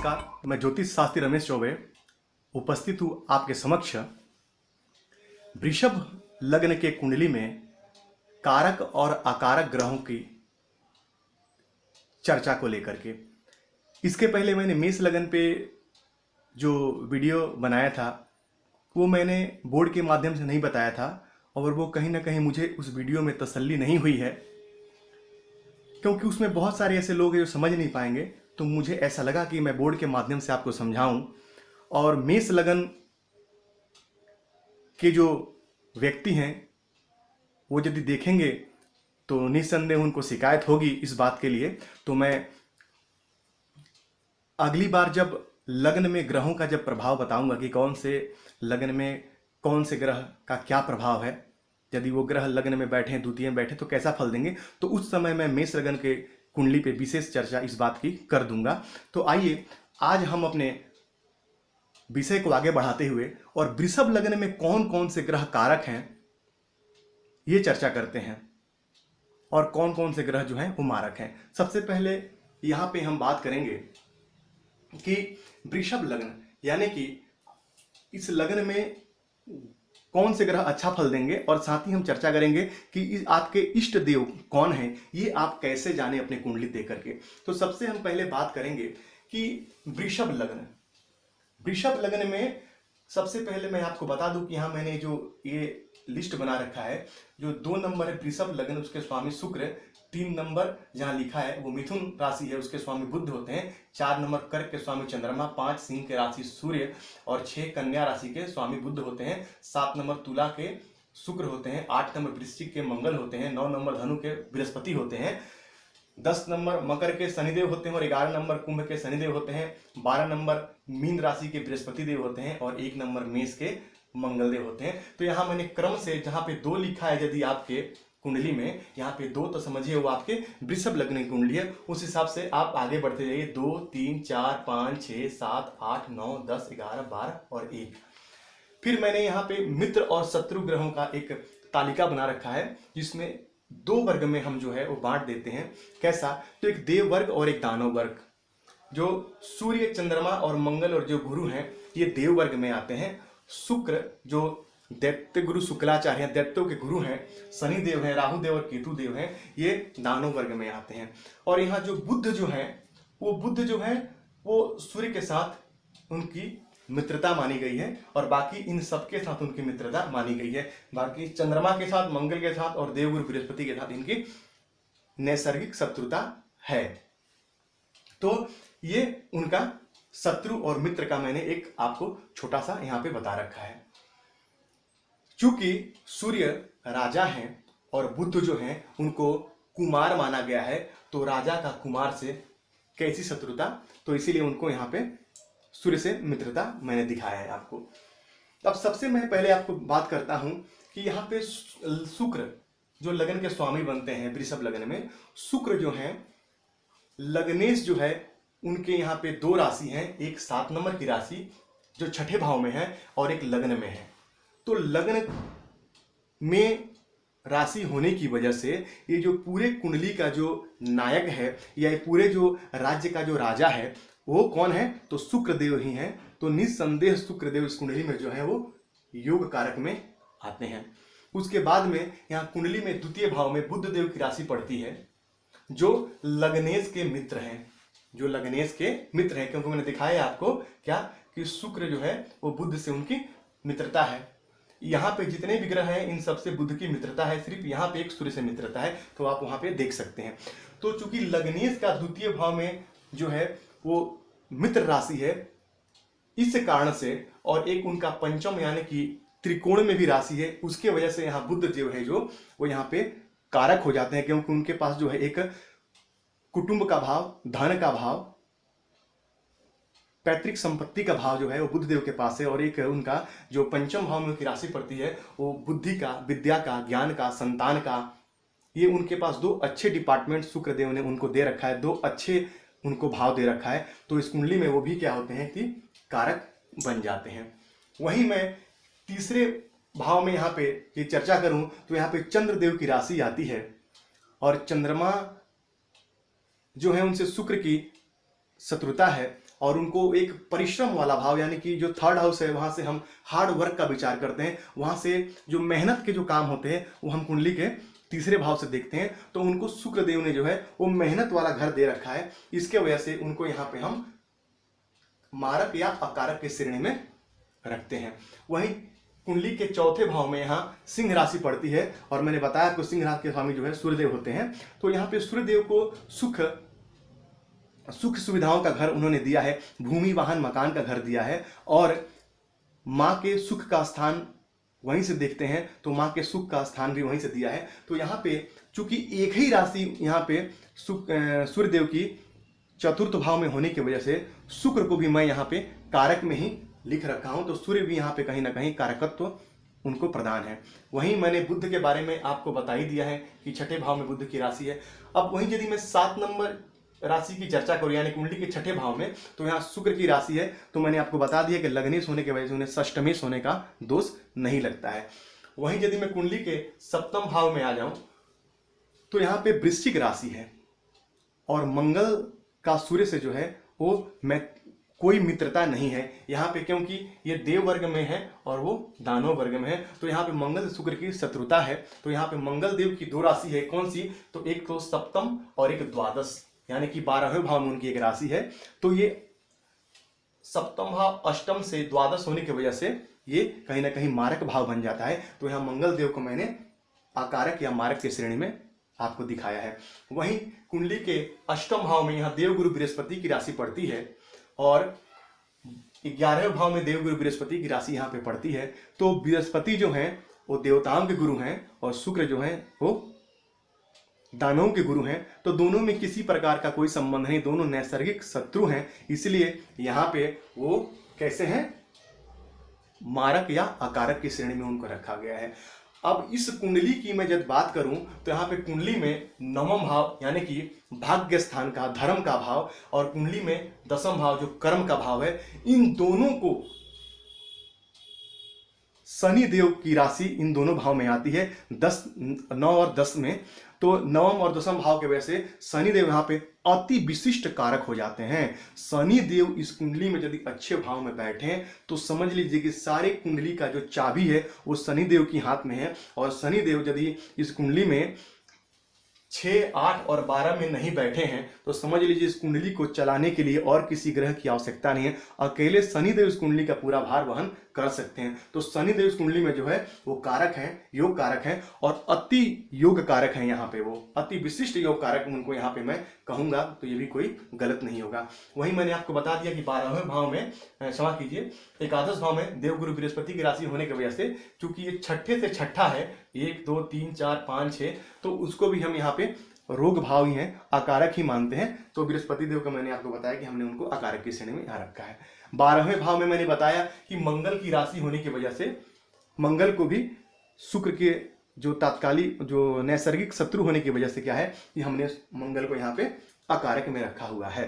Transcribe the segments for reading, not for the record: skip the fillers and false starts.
नमस्कार, मैं ज्योतिष शास्त्री रमेश चौबे उपस्थित हूँ आपके समक्ष वृषभ लग्न के कुंडली में कारक और अकारक ग्रहों की चर्चा को लेकर के। इसके पहले मैंने मेष लग्न पे जो वीडियो बनाया था वो मैंने बोर्ड के माध्यम से नहीं बताया था और वो कहीं ना कहीं मुझे उस वीडियो में तसल्ली नहीं हुई है, क्योंकि उसमें बहुत सारे ऐसे लोग हैं जो समझ नहीं पाएंगे। तो मुझे ऐसा लगा कि मैं बोर्ड के माध्यम से आपको समझाऊं। और मेष लगन के जो व्यक्ति हैं वो यदि देखेंगे तो निस्संदेह उनको शिकायत होगी इस बात के लिए। तो मैं अगली बार जब लग्न में ग्रहों का जब प्रभाव बताऊंगा कि कौन से लग्न में कौन से ग्रह का क्या प्रभाव है, यदि वो ग्रह लग्न में बैठे द्वितीय में बैठे तो कैसा फल देंगे, तो उस समय मैं मेष लग्न के कुंडली पे विशेष चर्चा इस बात की कर दूंगा। तो आइए आज हम अपने विषय को आगे बढ़ाते हुए और वृषभ लग्न में कौन कौन से ग्रह कारक हैं ये चर्चा करते हैं और कौन कौन से ग्रह जो हैं वो मारक हैं। सबसे पहले यहाँ पे हम बात करेंगे कि वृषभ लग्न यानी कि इस लग्न में कौन से ग्रह अच्छा फल देंगे, और साथ ही हम चर्चा करेंगे कि आपके इष्ट देव कौन हैं, ये आप कैसे जाने अपने कुंडली देख करके। तो सबसे हम पहले बात करेंगे कि वृषभ लग्न। वृषभ लग्न में सबसे पहले मैं आपको बता दूं कि यहाँ मैंने जो ये लिस्ट बना रखा है, जो 2 नंबर है वृषभ लग्न उसके स्वामी शुक्र, 3 नंबर जहाँ लिखा है वो मिथुन राशि है उसके स्वामी बुध होते हैं, 4 नंबर कर्क के स्वामी चंद्रमा, 5 सिंह के राशि सूर्य और 6 कन्या राशि के स्वामी बुध होते हैं, 7 नंबर तुला के शुक्र होते हैं, 8 नंबर वृश्चिक के मंगल होते हैं, 9 नंबर धनु के बृहस्पति होते हैं, 10 नंबर मकर के शनिदेव होते हैं और 11 नंबर कुंभ के शनिदेव होते हैं, 12 नंबर मीन राशि के बृहस्पति देव होते हैं और 1 नंबर मेष के मंगलदेव होते हैं। तो यहाँ मैंने क्रम से जहाँ पे 2 लिखा है यदि आपके कुंडली में, यहाँ पे 2 तो समझिए वो आपके वृषभ लग्न की कुंडली है, उस हिसाब से आप आगे बढ़ते जाइए। 2 3 4 5 6 7 8 9 10 11 12 और 1। फिर मैंने यहाँ पे मित्र और शत्रु ग्रहों का एक तालिका बना रखा है जिसमें 2 वर्ग में हम जो है वो बांट देते हैं। कैसा? तो एक देव वर्ग और एक दानव वर्ग। जो सूर्य चंद्रमा और मंगल और जो गुरु हैं ये देव वर्ग में आते हैं। शुक्र जो दैत्य गुरु शुक्लाचार्य हैं, दैत्यों के गुरु हैं, शनि देव हैं, राहु देव और केतु देव हैं, ये दानव वर्ग में आते हैं। और यहाँ जो बुध जो है वो सूर्य के साथ उनकी मित्रता मानी गई है और बाकी इन सबके साथ उनकी मित्रता मानी गई है। बाकी चंद्रमा के साथ, मंगल के साथ और देवगुरु बृहस्पति के साथ इनकी नैसर्गिक शत्रुता है। तो ये उनका शत्रु और मित्र का मैंने एक आपको छोटा सा यहाँ पे बता रखा है। चूंकि सूर्य राजा हैं और बुध जो हैं उनको कुमार माना गया है, तो राजा का कुमार से कैसी शत्रुता, तो इसीलिए उनको यहाँ पे सूर्य से मित्रता मैंने दिखाया है आपको। अब सबसे मैं पहले आपको बात करता हूं कि यहाँ पे शुक्र जो लगन के स्वामी बनते हैं वृषभ लगन में, शुक्र जो है लग्नेश जो है उनके यहाँ पे 2 राशि हैं, एक 7 नंबर की राशि जो छठे भाव में है और एक लग्न में है। तो लग्न में राशि होने की वजह से ये जो पूरे कुंडली का जो नायक है या पूरे जो राज्य का जो राजा है वो कौन है? तो शुक्रदेव ही हैं। तो निस्संदेह शुक्रदेव इस कुंडली में जो है वो योग कारक में आते हैं। उसके बाद में यहाँ कुंडली में द्वितीय भाव में बुध देव की राशि पड़ती है जो लग्नेश के मित्र हैं, जो लग्नेश के मित्र हैं, क्योंकि मैंने दिखाया आपको क्या कि शुक्र जो है वो बुध से उनकी मित्रता है। यहाँ पे जितने भी ग्रह हैं इन सबसे बुध की मित्रता है, सिर्फ यहाँ पे एक सूर्य से मित्रता है, तो आप वहाँ पे देख सकते हैं। तो चूंकि लग्नेश का द्वितीय भाव में जो है वो मित्र राशि है इस कारण से, और एक उनका पंचम यानी कि त्रिकोण में भी राशि है, उसके वजह से यहाँ बुध जो है जो वो यहाँ पे कारक हो जाते हैं, क्योंकि उनके पास जो है एक कुटुंब का भाव, धन का भाव, पैतृक संपत्ति का भाव जो है वो बुध देव के पास है, और एक उनका जो पंचम भाव में उनकी राशि पड़ती है वो बुद्धि का, विद्या का, ज्ञान का, संतान का, ये उनके पास 2 अच्छे डिपार्टमेंट शुक्रदेव ने उनको दे रखा है, 2 अच्छे उनको भाव दे रखा है। तो इस कुंडली में वो भी क्या होते हैं कि कारक बन जाते हैं। वहीं मैं तीसरे भाव में यहाँ पे ये चर्चा करूं तो यहाँ पे चंद्रदेव की राशि आती है और चंद्रमा जो है उनसे शुक्र की शत्रुता है और उनको एक परिश्रम वाला भाव, यानी कि जो थर्ड हाउस है वहां से हम हार्ड वर्क का विचार करते हैं, वहां से जो मेहनत के जो काम होते हैं वो हम कुंडली के तीसरे भाव से देखते हैं। तो उनको शुक्र देव ने जो है वो मेहनत वाला घर दे रखा है, इसके वजह से उनको यहाँ पे हम मारक या अकारक की श्रेणी में रखते हैं। वहीं कुंडली के चौथे भाव में यहाँ सिंह राशि पड़ती है, और मैंने बताया आपको सिंह राशि के स्वामी जो है सूर्यदेव होते हैं। तो यहाँ पे सूर्यदेव को सुख सुविधाओं का घर उन्होंने दिया है, भूमि वाहन मकान का घर दिया है, और माँ के सुख का स्थान वहीं से देखते हैं तो माँ के सुख का स्थान भी वहीं से दिया है। तो यहाँ पे चूंकि एक ही राशि यहाँ पे सूर्यदेव की चतुर्थ भाव में होने की वजह से शुक्र को भी मैं यहाँ पे कारक में ही लिख रखा हूँ। तो सूर्य भी यहाँ पे कहीं ना कहीं कारकत्व उनको प्रदान है। वहीं मैंने बुध के बारे में आपको बता ही दिया है कि छठे भाव में बुध की राशि है। अब वहीं यदि मैं 7 नंबर राशि की चर्चा करूं, यानी कुंडली के छठे भाव में, तो यहाँ शुक्र की राशि है। तो मैंने आपको बता दिया कि लग्नेश होने की वजह से उन्हें षष्टमेश होने का दोष नहीं लगता है। वहीं यदि मैं कुंडली के सप्तम भाव में आ जाऊं तो यहाँ पे वृश्चिक राशि है, और मंगल का सूर्य से जो है वो मैं कोई मित्रता नहीं है यहाँ पे, क्योंकि ये देव वर्ग में है और वो दानव वर्ग में है। तो यहाँ पे मंगल शुक्र की शत्रुता है। तो यहाँ पे मंगल देव की 2 राशि है, कौन सी? तो एक तो सप्तम और एक द्वादश, यानी कि 12वें भाव में उनकी एक राशि है। तो ये सप्तम भाव अष्टम से द्वादश होने की वजह से ये कहीं ना कहीं मारक भाव बन जाता है। तो यहाँ मंगल देव को मैंने आकारक या मारक की श्रेणी में आपको दिखाया है। वहीं कुंडली के अष्टम भाव में यहाँ देवगुरु बृहस्पति की राशि पड़ती है, और 11वें भाव में देवगुरु बृहस्पति की राशि यहाँ पे पड़ती है। तो बृहस्पति जो हैं वो देवताओं के गुरु हैं, और शुक्र जो हैं वो दानवों के गुरु हैं। तो दोनों में किसी प्रकार का कोई संबंध नहीं, दोनों नैसर्गिक शत्रु हैं, इसलिए यहाँ पे वो कैसे हैं? मारक या अकारक की श्रेणी में उनको रखा गया है। अब इस कुंडली की मैं जब बात करूं तो यहाँ पे कुंडली में 9वां भाव यानी कि भाग्य स्थान का, धर्म का भाव, और कुंडली में 10वां भाव जो कर्म का भाव है, इन दोनों को शनि देव की राशि इन दोनों भाव में आती है 9 और 10 में। तो 9वें और 10वें भाव के वजह से शनि देव यहाँ पे अति विशिष्ट कारक हो जाते हैं। शनि देव इस कुंडली में यदि अच्छे भाव में बैठे तो समझ लीजिए कि सारे कुंडली का जो चाबी है वो शनि देव की हाथ में है। और शनि देव यदि इस कुंडली में 6, 8 और 12 में नहीं बैठे हैं तो समझ लीजिए इस कुंडली को चलाने के लिए और किसी ग्रह की आवश्यकता नहीं है, अकेले शनिदेव इस कुंडली का पूरा भार वहन कर सकते हैं। तो शनिदेव इस कुंडली में जो है वो कारक हैं, योग कारक हैं, और अति योग कारक हैं। यहाँ पे वो अति विशिष्ट योग कारक उनको यहाँ पे मैं कहूंगा, तो ये भी कोई गलत नहीं होगा। वहीं मैंने आपको बता दिया कि 12वें भाव में, क्षमा कीजिए, एकादश भाव में देवगुरु बृहस्पति की राशि होने की वजह से, चूंकि ये छठे से छठा है, 1, 2, 3, 4, 5, 6, तो उसको भी हम यहाँ पे रोग भाव ही हैं, अकारक ही मानते हैं। तो बृहस्पति देव का मैंने आपको बताया कि हमने उनको अकारक की श्रेणी में यहाँ रखा है। 12वें भाव में मैंने बताया कि मंगल की राशि होने की वजह से मंगल को भी शुक्र के जो तात्कालिक जो नैसर्गिक शत्रु होने की वजह से क्या है कि हमने मंगल को यहाँ पे अकारक में रखा हुआ है।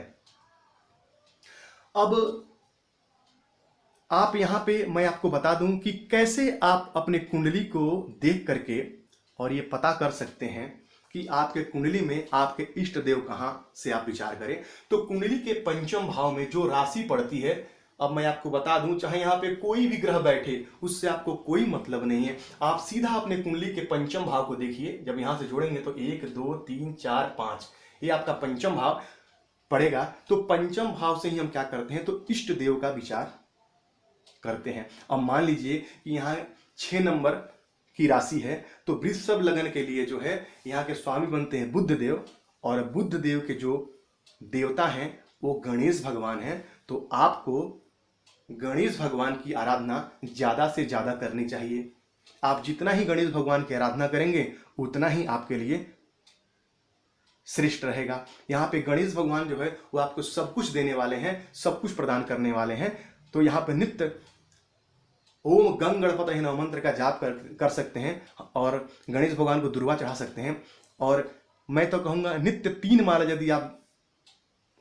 अब आप यहाँ पे मैं आपको बता दूं कि कैसे आप अपने कुंडली को देख करके और ये पता कर सकते हैं कि आपके कुंडली में आपके इष्ट देव कहां से आप विचार करें। तो कुंडली के पंचम भाव में जो राशि पड़ती है, अब मैं आपको बता दूं, चाहे यहाँ पे कोई भी ग्रह बैठे उससे आपको कोई मतलब नहीं है। आप सीधा अपने कुंडली के पंचम भाव को देखिए, जब यहां से जोड़ेंगे तो 1, 2, 3, 4, 5 ये आपका पंचम भाव पड़ेगा। तो पंचम भाव से ही हम क्या करते हैं, तो इष्ट देव का विचार करते हैं। अब मान लीजिए कि यहाँ 6 नंबर की राशि है, तो वृषभ लगन के लिए जो है यहाँ के स्वामी बनते हैं बुध देव, और बुध देव के जो देवता हैं वो गणेश भगवान हैं। तो आपको गणेश भगवान की आराधना ज्यादा से ज्यादा करनी चाहिए। आप जितना ही गणेश भगवान की आराधना करेंगे उतना ही आपके लिए श्रेष्ठ रहेगा। यहाँ पे गणेश भगवान जो है वो आपको सब कुछ देने वाले हैं, सब कुछ प्रदान करने वाले हैं। तो यहाँ पे नित्य ओम गंग गणपतये नमः मंत्र का जाप कर सकते हैं, और गणेश भगवान को दुर्वा चढ़ा सकते हैं। और मैं तो कहूँगा नित्य 3 माला यदि आप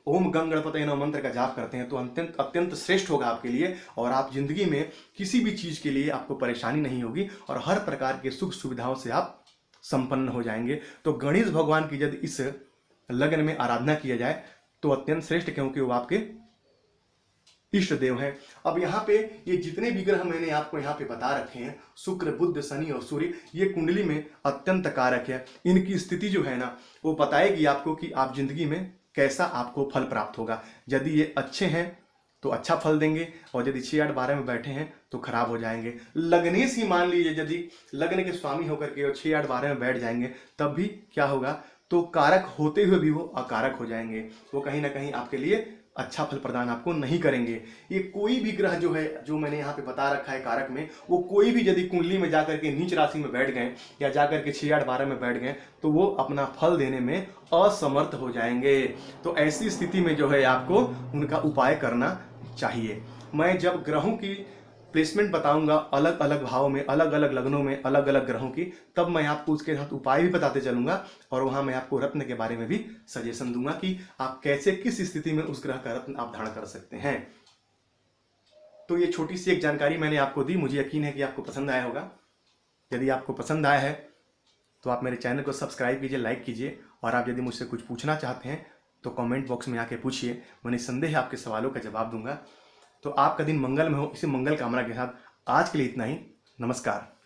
ओम गंग गणपतये नमः मंत्र का जाप करते हैं तो अत्यंत श्रेष्ठ होगा आपके लिए, और आप जिंदगी में किसी भी चीज के लिए आपको परेशानी नहीं होगी, और हर प्रकार के सुख सुविधाओं से आप संपन्न हो जाएंगे। तो गणेश भगवान की यदि इस लगन में आराधना किया जाए तो अत्यंत श्रेष्ठ, क्योंकि वो आपके इष्ट देव हैं। अब यहाँ पे ये जितने भी ग्रह मैंने आपको यहाँ पे बता रखे हैं, शुक्र, बुध, शनि और सूर्य, ये कुंडली में अत्यंत कारक है। इनकी स्थिति जो है ना, वो बताएगी आपको कि आप जिंदगी में कैसा आपको फल प्राप्त होगा। यदि ये अच्छे हैं तो अच्छा फल देंगे, और यदि 6, 8, 12 में बैठे हैं तो खराब हो जाएंगे। लग्नेश ही मान लीजिए यदि लग्न के स्वामी होकर के और 6, 8, 12 में बैठ जाएंगे, तब भी क्या होगा, तो कारक होते हुए भी वो अकारक हो जाएंगे। वो कहीं ना कहीं आपके लिए अच्छा फल प्रदान आपको नहीं करेंगे। ये कोई भी ग्रह जो है, जो मैंने यहाँ पे बता रखा है कारक में, वो कोई भी यदि कुंडली में जाकर के नीच राशि में बैठ गए या जाकर के 6, 8, 12 में बैठ गए, तो वो अपना फल देने में असमर्थ हो जाएंगे। तो ऐसी स्थिति में जो है आपको उनका उपाय करना चाहिए। मैं जब ग्रहों की प्लेसमेंट बताऊंगा अलग अलग भाव में, अलग अलग लग्नों में, अलग अलग ग्रहों की, तब मैं आपको उसके साथ उपाय भी बताते चलूंगा, और वहां मैं आपको रत्न के बारे में भी सजेशन दूंगा कि आप कैसे, किस स्थिति में उस ग्रह का रत्न आप धारण कर सकते हैं। तो ये छोटी सी एक जानकारी मैंने आपको दी, मुझे यकीन है कि आपको पसंद आया होगा। यदि आपको पसंद आया है तो आप मेरे चैनल को सब्सक्राइब कीजिए, लाइक कीजिए, और आप यदि मुझसे कुछ पूछना चाहते हैं तो कमेंट बॉक्स में आके पूछिए, मैं निस्संदेह आपके सवालों का जवाब दूंगा। तो आपका दिन मंगल में हो, इसी मंगल कामना के साथ आज के लिए इतना ही। नमस्कार।